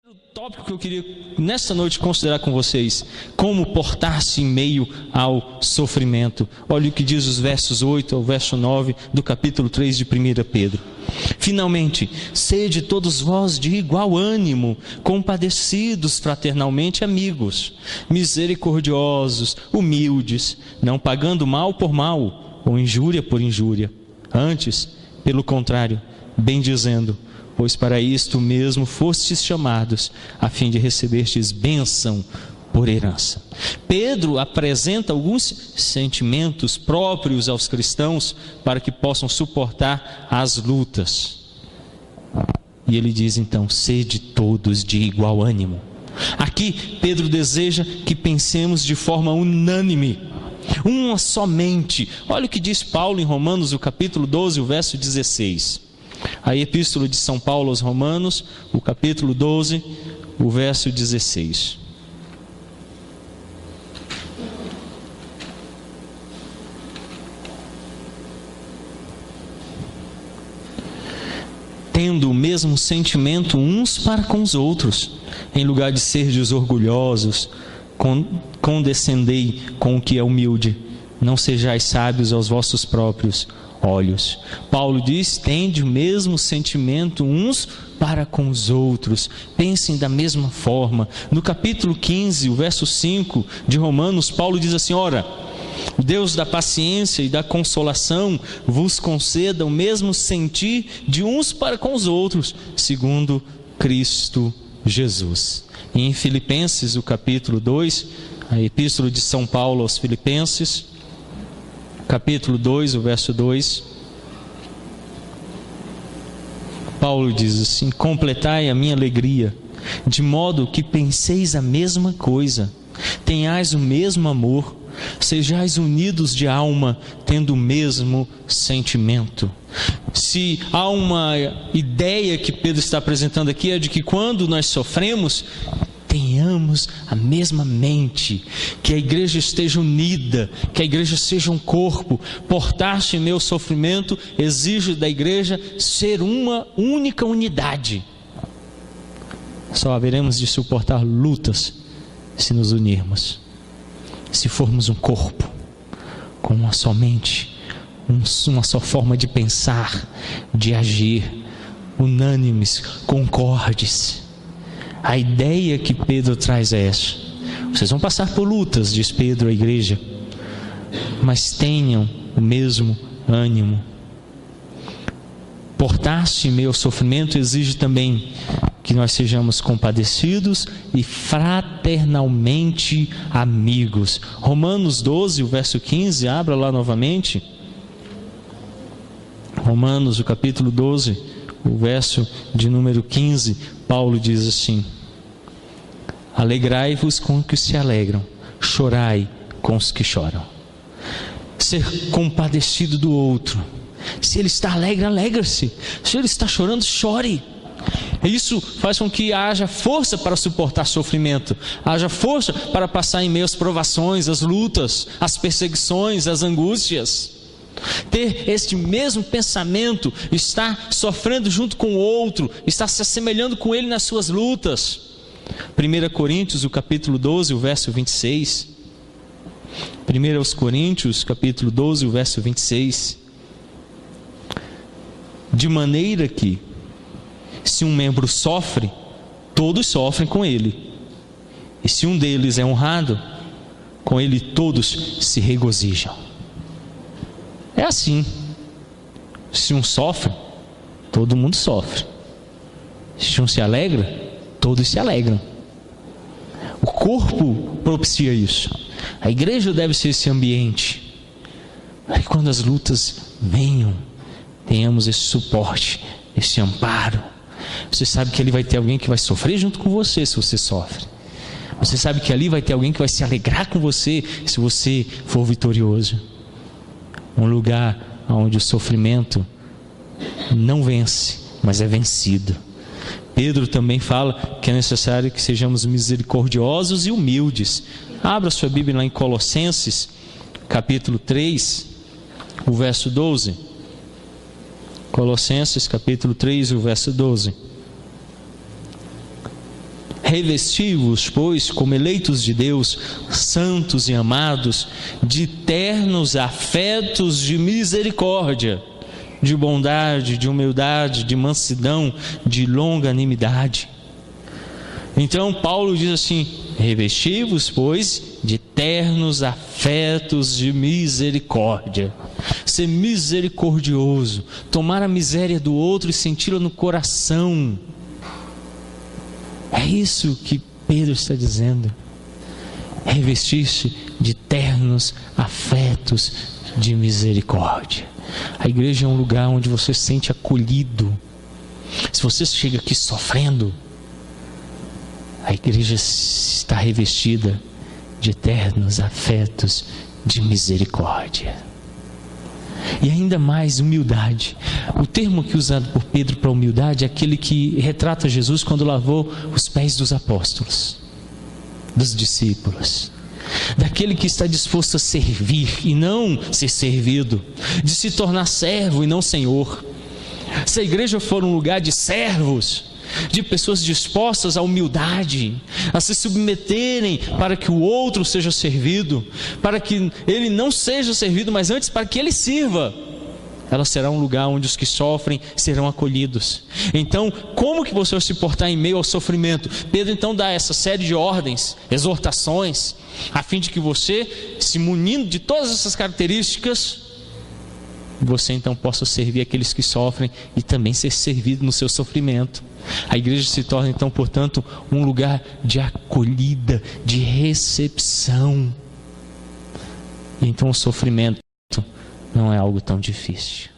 O tópico que eu queria nesta noite considerar com vocês: como portar-se em meio ao sofrimento. Olha o que diz os versos 8 ao verso 9 do capítulo 3 de 1 Pedro. Finalmente, sede todos vós de igual ânimo, compadecidos fraternalmente, amigos, misericordiosos, humildes, não pagando mal por mal, ou injúria por injúria. Antes, pelo contrário, bendizendo, pois para isto mesmo fostes chamados, a fim de receberdes bênção por herança. Pedro apresenta alguns sentimentos próprios aos cristãos para que possam suportar as lutas. E ele diz então: sede todos de igual ânimo. Aqui Pedro deseja que pensemos de forma unânime, uma só mente. Olha o que diz Paulo em Romanos, o capítulo 12, o verso 16. A epístola de São Paulo aos Romanos, o capítulo 12, o verso 16. Tendo o mesmo sentimento uns para com os outros, em lugar de serdes orgulhosos, condescendei com o que é humilde, não sejais sábios aos vossos próprios olhos. Paulo diz: tende o mesmo sentimento uns para com os outros, pensem da mesma forma. No capítulo 15, o verso 5 de Romanos, Paulo diz assim: ora, o Deus da paciência e da consolação vos conceda o mesmo sentir de uns para com os outros, segundo Cristo Jesus. E em Filipenses, o capítulo 2, a epístola de São Paulo aos Filipenses, capítulo 2, o verso 2, Paulo diz assim: completai a minha alegria, de modo que penseis a mesma coisa, tenhais o mesmo amor, sejais unidos de alma, tendo o mesmo sentimento. Se há uma ideia que Pedro está apresentando aqui, é de que quando nós sofremos, tenhamos a mesma mente, que a igreja esteja unida, que a igreja seja um corpo. Portar-se em meu sofrimento exige da igreja ser uma única unidade. Só haveremos de suportar lutas se nos unirmos, se formos um corpo, com uma só mente, uma só forma de pensar, de agir, unânimes, concordes. A ideia que Pedro traz é essa: vocês vão passar por lutas, diz Pedro à igreja, mas tenham o mesmo ânimo. Portar-se em meio ao sofrimento exige também que nós sejamos compadecidos e fraternalmente amigos. Romanos 12, o verso 15, abra lá novamente. Romanos, o capítulo 12, o verso de número 15, Paulo diz assim: alegrai-vos com os que se alegram, chorai com os que choram. Ser compadecido do outro. Se ele está alegre, alegre-se. Se ele está chorando, chore. Isso faz com que haja força para suportar sofrimento, haja força para passar em meio às provações, às lutas, às perseguições, às angústias. Ter este mesmo pensamento, estar sofrendo junto com o outro, estar se assemelhando com ele nas suas lutas. 1 Coríntios, o capítulo 12, o verso 26. 1 Coríntios, capítulo 12, o verso 26. De maneira que, se um membro sofre, todos sofrem com ele. E se um deles é honrado, com ele todos se regozijam. É assim. Se um sofre, todo mundo sofre. Se um se alegra, todos se alegram. O corpo propicia isso. A igreja deve ser esse ambiente. Aí quando as lutas venham, tenhamos esse suporte, esse amparo. Você sabe que ali vai ter alguém que vai sofrer junto com você se você sofre. Você sabe que ali vai ter alguém que vai se alegrar com você se você for vitorioso. Um lugar onde o sofrimento não vence, mas é vencido. Pedro também fala que é necessário que sejamos misericordiosos e humildes. Abra sua Bíblia lá em Colossenses, capítulo 3, o verso 12. Colossenses, capítulo 3, o verso 12. Revesti-vos, pois, como eleitos de Deus, santos e amados, de ternos afetos de misericórdia, de bondade, de humildade, de mansidão, de longanimidade. Então Paulo diz assim: revesti-vos, pois, de ternos afetos de misericórdia. Ser misericordioso, tomar a miséria do outro e senti-la no coração. É isso que Pedro está dizendo. Revestir-se de ternos afetos de misericórdia. A igreja é um lugar onde você se sente acolhido. Se você chega aqui sofrendo, a igreja está revestida de eternos afetos de misericórdia. E ainda mais humildade. O termo aqui usado por Pedro para humildade é aquele que retrata Jesus quando lavou os pés dos apóstolos, dos discípulos. Daquele que está disposto a servir e não ser servido, de se tornar servo e não senhor. Se a igreja for um lugar de servos, de pessoas dispostas à humildade, a se submeterem para que o outro seja servido, para que ele não seja servido, mas antes para que ele sirva, ela será um lugar onde os que sofrem serão acolhidos. Então, como que você vai se portar em meio ao sofrimento? Pedro então dá essa série de ordens, exortações, a fim de que você, se munindo de todas essas características, você então possa servir aqueles que sofrem e também ser servido no seu sofrimento. A igreja se torna então, portanto, um lugar de acolhida, de recepção. E então o sofrimento não é algo tão difícil.